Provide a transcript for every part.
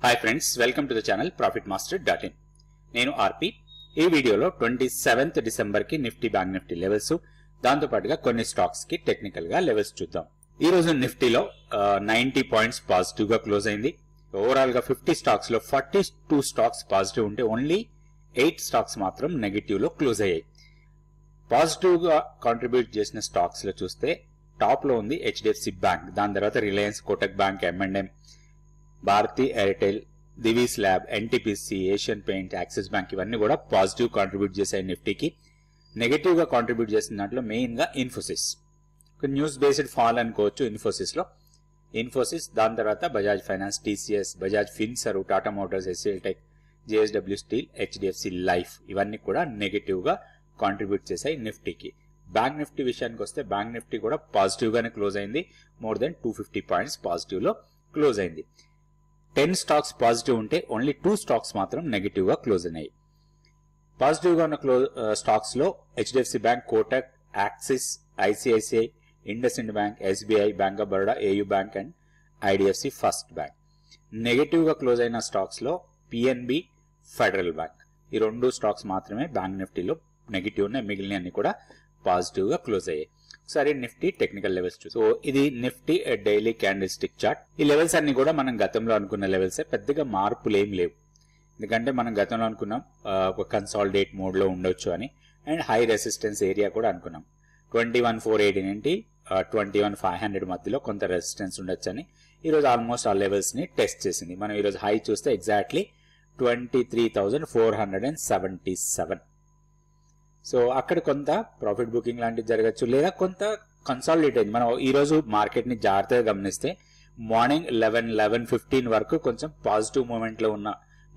Hi friends, welcome to the channel profitmaster.in. నేను ఆర్పి. ఈ వీడియోలో 27th డిసెంబర్ కి నిఫ్టీ బ్యాంక్ నిఫ్టీ లెవెల్స్, దాంతో పాటుగా కొన్ని స్టాక్స్ కి టెక్నికల్ గా లెవెల్స్ చూద్దాం. ఈ రోజు నిఫ్టీలో 90 పాయింట్స్ పాజిటివ్ గా క్లోజ్ అయింది. ఓవరాల్ గా 50 స్టాక్స్ లో 42 స్టాక్స్ పాజిటివ్ ఉంటే ఓన్లీ 8 స్టాక్స్ మాత్రం నెగటివ్ లో క్లోజ్ అయ్యాయి. పాజిటివ్ గా కాంట్రిబ్యూట్ చేసిన స్టాక్స్ లో చూస్తే టాప్ లో ఉంది హెచ్డిఎఫ్సి బ్యాంక్, దాని తర్వాత Reliance, Kotak bank, M&M, Bharti Airtel, Divi's lab, NTPC, Asian paint, Axis bank ఇవన్నీ కూడా పాజిటివ్ కాంట్రిబ్యూట్ చేశాయి నిఫ్టీకి. నెగటివ్ గా కాంట్రిబ్యూట్ చేసిన దాంట్లో మెయిన్ గా ఇన్ఫోసిస్, న్యూస్ బేస్డ్ ఫాల్ అనుకోవచ్చు. ఇన్ఫోసిస్ దాని తర్వాత Bajaj finance, TCS, Bajaj Finserv, Tata Motors, HCL tech, JSW steel, HDFC life ఇవన్నీ కూడా నెగటివ్ గా కాంట్రిబ్యూట్ చేశాయి నిఫ్టీకి. బ్యాంక్ నిఫ్టీ విషయానికి వస్తే బ్యాంక్ నిఫ్టీ కూడా పాజిటివ్ గానే క్లోజ్ అయింది. మోర్ దెన్ 250 పాయింట్స్ పాజిటివ్ లో క్లోజ్ అయింది. 10 స్టాక్స్ పాజిటివ్ ఉంటే ఓన్లీ 2 స్టాక్స్ మాత్రం నెగటివ్ గా క్లోజ్ అయినాయి. పాజిటివ్ గా ఉన్న స్టాక్స్ లో HDFC bank, Kotak, axis, ICICI, IndusInd bank, SBI, bank of Baroda, AU bank and IDFC first bank. Negative గా క్లోజ్ అయిన స్టాక్స్ లో పిఎన్బి, ఫెడరల్ బ్యాంక్, ఈ 2 స్టాక్స్ మాత్రమే బ్యాంక్ నిఫ్టీలో నెగటివ్ ఉన్నాయి. మిగిలిన అన్ని కూడా పాజిటివ్ గా క్లోజ్ అయ్యాయి. ఒకసారి నిఫ్టీ టెక్నికల్ లెవెల్స్ చూసి, ఇది Nifty daily candle stick chart. ఈ లెవెల్స్ అన్ని కూడా మనం గతంలో అనుకున్న లెవెల్స్, పెద్దగా మార్పులు ఏం లేవు. ఎందుకంటే మనం గతంలో అనుకున్నాం ఒక కన్సాలిడేట్ మోడ్ లో ఉండొచ్చు అని, అండ్ హై రెసిస్టెన్స్ ఏరియా కూడా అనుకున్నాం. 21,480 నుండి 21,500 మధ్యలో కొంత రెసిస్టెన్స్ ఉండొచ్చు అని. ఈ రోజు ఆల్మోస్ట్ ఆ లెవెల్స్ ని టెస్ట్ చేసింది. మనం ఈ రోజు హై చూస్తే ఎగ్జాక్ట్లీ 23,477. సో అక్కడ కొంత ప్రాఫిట్ బుకింగ్ లాంటిది జరగచ్చు, లేదా కొంత కన్సాలిడేట్ అయింది. మనం ఈ రోజు మార్కెట్ ని జాగ్రత్తగా గమనిస్తే మార్నింగ్ 11:15 వరకు కొంచెం పాజిటివ్ మూమెంట్ లో ఉన్న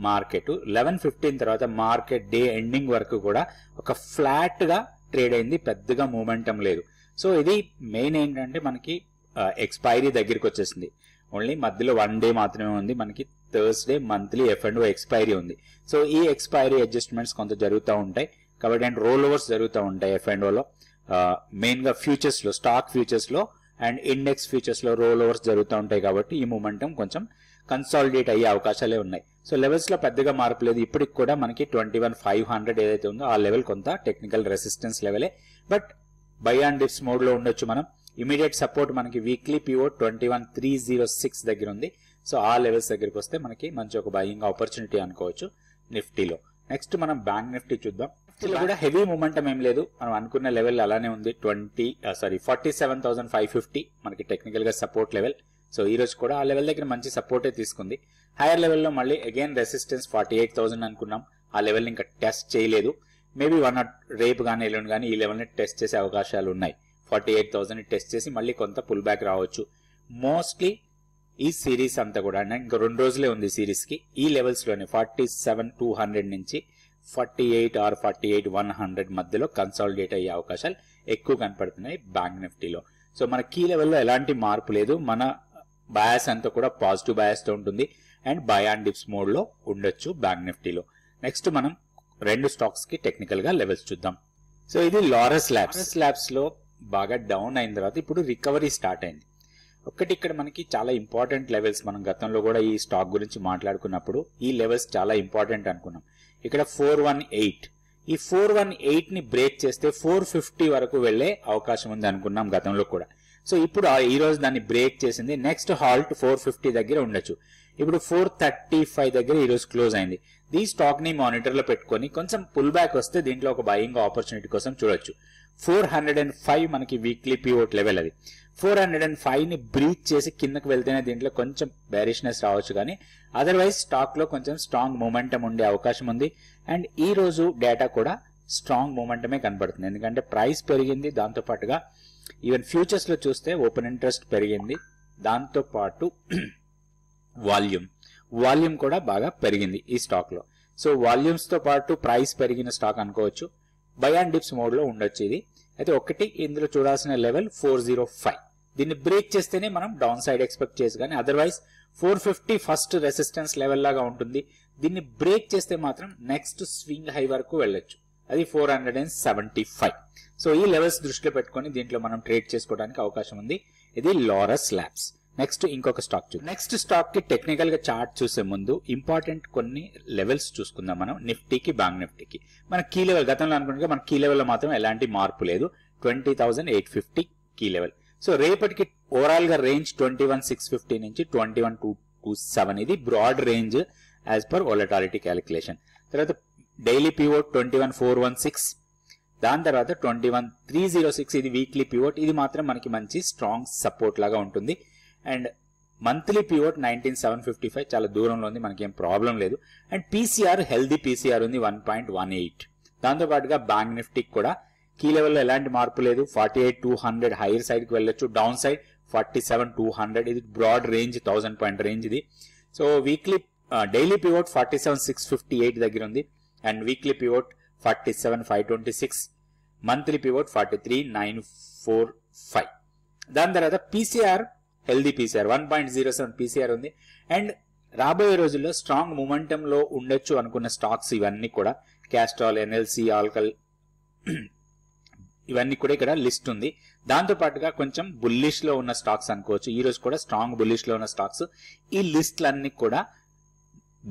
మార్కెట్ 11:15 తర్వాత మార్కెట్ డే ఎండింగ్ వరకు కూడా ఒక ఫ్లాట్ గా ట్రేడ్ అయింది, పెద్దగా మూమెంటం లేదు. సో ఇది మెయిన్ ఏంటంటే మనకి ఎక్స్పైరీ దగ్గరికి వచ్చేసింది. ఓన్లీ మధ్యలో 1 డే మాత్రమే ఉంది. మనకి థర్స్డే మంత్లీ F&O ఎక్స్పైరీ ఉంది. సో ఈ ఎక్స్పైరీ అడ్జస్ట్మెంట్స్ కొంత జరుగుతూ ఉంటాయి కాబట్టి, అండ్ రోల్ ఓవర్స్ జరుగుతూ ఉంటాయి F&O లో. మెయిన్ గా ఫ్యూచర్స్ లో, స్టాక్ ఫ్యూచర్స్ లో అండ్ ఇండెక్స్ ఫ్యూచర్స్ లో రోల్ ఓవర్స్ జరుగుతూ ఉంటాయి కాబట్టి ఈ మూమెంటం కొంచెం కన్సాలిడేట్ అయ్యే అవకాశాలే ఉన్నాయి. సో లెవెల్స్ లో పెద్దగా మార్పు లేదు. ఇప్పటికి కూడా మనకి 21,500 ఏదైతే ఉందో ఆ లెవెల్ కొంత టెక్నికల్ రెసిస్టెన్స్ లెవెలే, but buy and dips mode లో ఉండొచ్చు మనం. ఇమీడియట్ సపోర్ట్ మనకి వీక్లీ పివోట్ 21,306 దగ్గర ఉంది. సో ఆ లెవెల్స్ దగ్గరికి వస్తే మనకి మంచి ఒక బయింగ్ ఆపర్చునిటీ అనుకోవచ్చు నిఫ్టీలో. నెక్స్ట్ మనం బ్యాంక్ నిఫ్టీ చూద్దాం. నిఫ్టీలో కూడా హెవీ మూమెంటం ఏం లేదు, మనం అనుకున్న లెవెల్ అలానే ఉంది. 47,550 మనకి టెక్నికల్ గా సపోర్ట్ లెవెల్. సో ఈ రోజు కూడా ఆ లెవెల్ దగ్గర మంచి సపోర్టే తీసుకుంది. హైయర్ లెవెల్లో మళ్ళీ అగైన్ రెసిస్టెన్స్ 48,000 అనుకున్నాం. ఆ లెవెల్ ఇంకా టెస్ట్ చేయలేదు. మేబీ రేపు కానీ ఎల్లుండి కానీ ఈ లెవెల్ ని టెస్ట్ చేసే అవకాశాలు ఉన్నాయి. 48,000 టెస్ట్ చేసి మళ్ళీ కొంత పుల్ బ్యాక్ రావచ్చు. మోస్ట్లీ ఈ సిరీస్ అంతా కూడా ఇంకా 2 రోజులే ఉంది సిరీస్ కి. ఈ లెవెల్స్ లోనే 47,200 నుంచి 48 or 48,100 మధ్యలో కన్సాలిడేట్ అయ్యే అవకాశాలు ఎక్కువ కనపడుతున్నాయి బ్యాంక్ నిఫ్టీలో. సో మన కీ లెవెల్లో ఎలాంటి మార్పు లేదు. మన బయాస్ అంతా కూడా పాజిటివ్ బయాస్ తో ఉంటుంది and by and dips mode లో ఉండొచ్చు బ్యాంక్ నిఫ్టీలో. నెక్స్ట్ మనం 2 స్టాక్స్ కి టెక్నికల్ గా లెవెల్స్ చూద్దాం. సో ఇది లారస్ ల్యాబ్స్ లో బాగా డౌన్ అయిన తర్వాత ఇప్పుడు రికవరీ స్టార్ట్ అయింది. ఒక్కటి ఇక్కడ మనకి చాలా ఇంపార్టెంట్ లెవెల్స్, మనం గతంలో కూడా ఈ స్టాక్ గురించి మాట్లాడుకున్నప్పుడు ఈ లెవెల్స్ చాలా ఇంపార్టెంట్ అనుకున్నాం. ఇక్కడ 418, ఈ 418 ని బ్రేక్ చేస్తే 450 వరకు వెళ్లే అవకాశం ఉంది అనుకున్నాం గతంలో కూడా. సో ఇప్పుడు ఈ రోజు దాన్ని బ్రేక్ చేసింది. నెక్స్ట్ హాల్ట్ 450 దగ్గర ఉండొచ్చు. ఇప్పుడు 435 దగ్గర ఈ రోజు క్లోజ్ అయింది. ఈ స్టాక్ ని మానిటర్ లో పెట్టుకొని కొంచెం పుల్ బ్యాక్ వస్తే దీంట్లో ఒక బయింగ్ ఆపర్చునిటీ కోసం చూడొచ్చు. 405 మనకి వీక్లీ పివోట్ లెవెల్. అది 405 ని బ్రీచ్ చేసి కిందకి వెళ్తేనే దీంట్లో కొంచెం బేరిష్నెస్ రావచ్చు, కానీ అదర్వైజ్ స్టాక్ లో కొంచెం స్ట్రాంగ్ మూమెంటం ఉండే అవకాశం ఉంది. అండ్ ఈ రోజు డేటా కూడా స్ట్రాంగ్ మూమెంటమే కనబడుతుంది, ఎందుకంటే ప్రైస్ పెరిగింది, దాంతో పాటుగా ఈవెన్ ఫ్యూచర్స్ లో చూస్తే ఓపెన్ ఇంట్రెస్ట్ పెరిగింది, దాంతో పాటు వాల్యూమ్ కూడా బాగా పెరిగింది ఈ స్టాక్ లో. సో వాల్యూమ్స్ తో పాటు ప్రైస్ పెరిగిన స్టాక్ అనుకోవచ్చు. బై అండ్ డిప్స్ మోడ్ లో ఉండొచ్చు ఇది. అయితే ఒకటి ఇందులో చూడాల్సిన లెవెల్ 405, దీన్ని బ్రేక్ చేస్తేనే మనం డౌన్ సైడ్ ఎక్స్పెక్ట్ చేయొచ్చు, కానీ అదర్వైజ్ 450 ఫస్ట్ రెసిస్టెన్స్ లెవెల్ లాగా ఉంటుంది. దీన్ని బ్రేక్ చేస్తే మాత్రం నెక్స్ట్ స్వింగ్ హై వరకు వెళ్ళొచ్చు, అది 475. సో ఈ లెవెల్స్ దృష్టిలో పెట్టుకొని దీంట్లో మనం ట్రేడ్ చేసుకోవడానికి అవకాశం ఉంది. ఇది లారస్ ల్యాబ్స్. నెక్స్ట్ ఇంకొక స్టాక్ చూద్దాం. నెక్స్ట్ స్టాక్ కి టెక్నికల్ గా చార్ట్ చూసే ముందు ఇంపార్టెంట్ కొన్ని లెవెల్స్ చూసుకుందాం మనం నిఫ్టీకి బ్యాంక్ నిఫ్టీకి. మన కీ లెవెల్ గతంలో అనుకుంటే మన కీ లెవెల్ లో మాత్రం ఎలాంటి మార్పు లేదు. 20,850 కీ లెవెల్. సో రేపటికి ఓవరాల్ గా రేంజ్ 21,650 నుంచి 21,227 ఇది broad range as per volatility calculation. తర్వాత డైలీ పివోట్ 21,416, దాని తర్వాత 21,306 ఇది వీక్లీ పివోట్. ఇది మాత్రం మనకి మంచి స్ట్రాంగ్ సపోర్ట్ లాగా ఉంటుంది. అండ్ మంత్లీ పివోట్ 19,755 చాలా దూరంలో ఉంది, మనకి ఏం ప్రాబ్లం లేదు. అండ్ పీసీఆర్ హెల్దీ పీసీఆర్ ఉంది 1.18. దాంతో పాటుగా బ్యాంక్ నిఫ్టీకి కూడా కీ లెవెల్లో ఎలాంటి మార్పు లేదు. 48,200 హైయర్ సైడ్ కి వెళ్ళొచ్చు, డౌన్ సైడ్ 47,200 ఇది బ్రాడ్ రేంజ్ 1000 పాయింట్ రేంజ్ ఇది. సో వీక్లీ డైలీ పివోట్ 47,658 దగ్గర ఉంది. And weekly pivot 47,526, monthly pivot 43,945. దాని తర్వాత పీసీఆర్ హెల్దీ పీసీఆర్ 1.07 పీసీఆర్ ఉంది. అండ్ రాబోయే రోజుల్లో స్ట్రాంగ్ మొమెంటం లో ఉండొచ్చు అనుకున్న స్టాక్స్ ఇవన్నీ కూడా క్యాస్ట్రాల్, ఎన్ఎల్సి, ఆల్కల్ ఇవన్నీ కూడా ఇక్కడ లిస్ట్ ఉంది. దాంతో పాటుగా కొంచెం బుల్లిష్ లో ఉన్న స్టాక్స్ అనుకోవచ్చు. ఈ రోజు కూడా స్ట్రాంగ్ బుల్లిష్ లో ఉన్న స్టాక్స్. ఈ లిస్ట్లన్నీ కూడా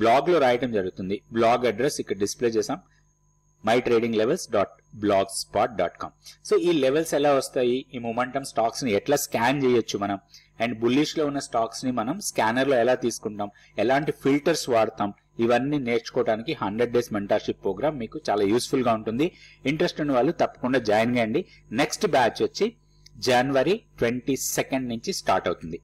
బ్లాగ్ లో రాయటం జరుగుతుంది. బ్లాగ్ అడ్రస్ ఇక్కడ డిస్ప్లే చేసాం, mytradinglevels.blogspot.com. సో ఈ లెవెల్స్ ఎలా వస్తాయి, ఈ మొమెంటం స్టాక్స్ ని ఎట్లా స్కాన్ చేయొచ్చు మనం, అండ్ బుల్లిష్ లో ఉన్న స్టాక్స్ ని మనం స్కానర్ లో ఎలా తీసుకుంటాం, ఎలాంటి ఫిల్టర్స్ వాడతాం, ఇవన్నీ నేర్చుకోవడానికి 100 days మెంటర్షిప్ ప్రోగ్రామ్ మీకు చాలా యూస్ఫుల్ గా ఉంటుంది. ఇంట్రెస్ట్ ఉన్న వాళ్ళు తప్పకుండా జాయిన్ చేయండి. నెక్స్ట్ బ్యాచ్ వచ్చి January 22 నుంచి స్టార్ట్ అవుతుంది.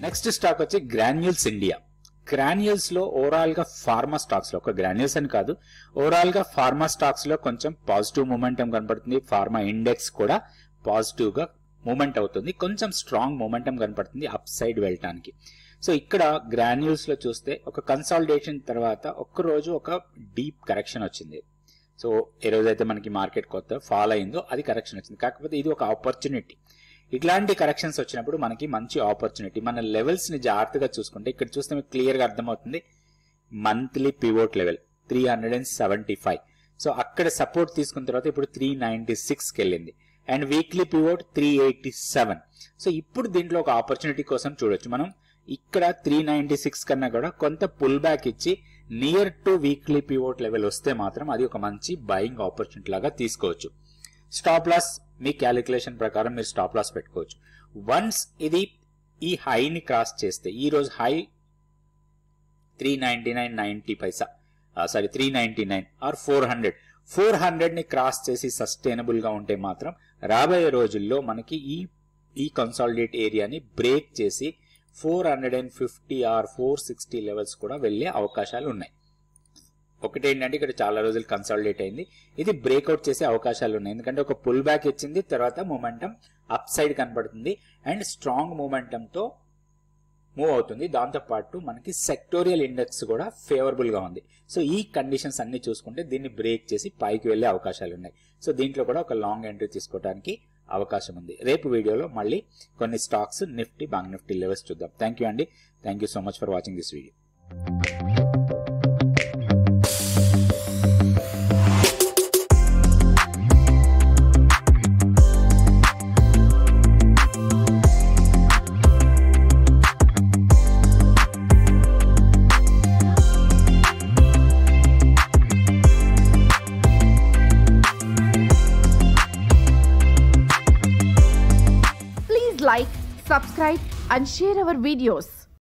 నెక్స్ట్ స్టాక్ వచ్చి గ్రాన్యూల్స్ ఇండియా. గ్రాన్యూల్స్ లో ఓవరాల్ గా ఫార్మా స్టాక్స్ లో, ఒక గ్రాన్యూల్స్ అని కాదు, ఓవరాల్ గా ఫార్మా స్టాక్స్ లో కొంచెం పాజిటివ్ మూమెంటం కనపడుతుంది. ఫార్మా ఇండెక్స్ కూడా పాజిటివ్ గా మూమెంట్ అవుతుంది, కొంచెం స్ట్రాంగ్ మూమెంటం కనపడుతుంది అప్ సైడ్ వెళ్ళటానికి. సో ఇక్కడ గ్రాన్యూల్స్ లో చూస్తే ఒక కన్సాలిడేషన్ తర్వాత ఒక్క రోజు ఒక డీప్ కరెక్షన్ వచ్చింది. సో ఏ రోజైతే మనకి మార్కెట్ కొత్త ఫాల్ అయిందో అది కరెక్షన్ వచ్చింది. కాకపోతే ఇది ఒక ఆపర్చునిటీ. ఇట్లాంటి కరెక్షన్స్ వచ్చినప్పుడు మనకి మంచి ఆపర్చునిటీ. మన లెవెల్స్ ని జాగ్రత్తగా చూసుకుంటే ఇక్కడ చూస్తే మీకు క్లియర్ గా అర్థమవుతుంది. Monthly pivot level 375. సో అక్కడ సపోర్ట్ తీసుకున్న తర్వాత ఇప్పుడు 396 కి వెళ్ళింది. And weekly pivot 387. సో ఇప్పుడు దీంట్లో ఒక ఆపర్చునిటీ కోసం చూడొచ్చు మనం. ఇక్కడ 396 కన్నా కూడా కొంత పుల్ బ్యాక్ ఇచ్చి near two weekly pivot level వస్తే మాత్రం అది ఒక మంచి బయింగ్ ఆపర్చునిటీ లాగా తీసుకోవచ్చు. స్టాప్ లాస్ మీ క్యాలిక్యులేషన్ ప్రకారం మీరు స్టాప్ లాస్ పెట్టుకోవచ్చు. వన్స్ ఇది ఈ హైని క్రాస్ చేస్తే, ఈ రోజు హై 399 ఆర్ 400 ని క్రాస్ చేసి సస్టైనబుల్ గా ఉంటే మాత్రం రాబోయే రోజుల్లో మనకి ఈ కన్సాలిడేట్ ఏరియాని బ్రేక్ చేసి 450 ఆర్ 460 లెవెల్స్ కూడా వెళ్లే అవకాశాలు ఉన్నాయి. ఒకటేంటంటే ఇక్కడ చాలా రోజులు కన్సాలిడేట్ అయింది, ఇది బ్రేక్అవుట్ చేసే అవకాశాలు ఉన్నాయి. ఎందుకంటే ఒక పుల్ బ్యాక్ ఇచ్చింది, తర్వాత మొమెంటం అప్ సైడ్ కనపడుతుంది అండ్ స్ట్రాంగ్ మొమెంటం తో మూవ్ అవుతుంది. దాంతో పాటు మనకి సెక్టోరియల్ ఇండెక్స్ కూడా ఫేవరబుల్ గా ఉంది. సో ఈ కండిషన్స్ అన్ని చూసుకుంటే దీన్ని బ్రేక్ చేసి పైకి వెళ్లే అవకాశాలు ఉన్నాయి. సో దీంట్లో కూడా ఒక లాంగ్ ఎంట్రీ తీసుకోవడానికి అవకాశం ఉంది. రేపు వీడియోలో మళ్ళీ కొన్ని stocks Nifty, bank Nifty levels చూద్దాం. థ్యాంక్ యూ అండి. Thank you so much for watching this video. Like, subscribe and share our videos.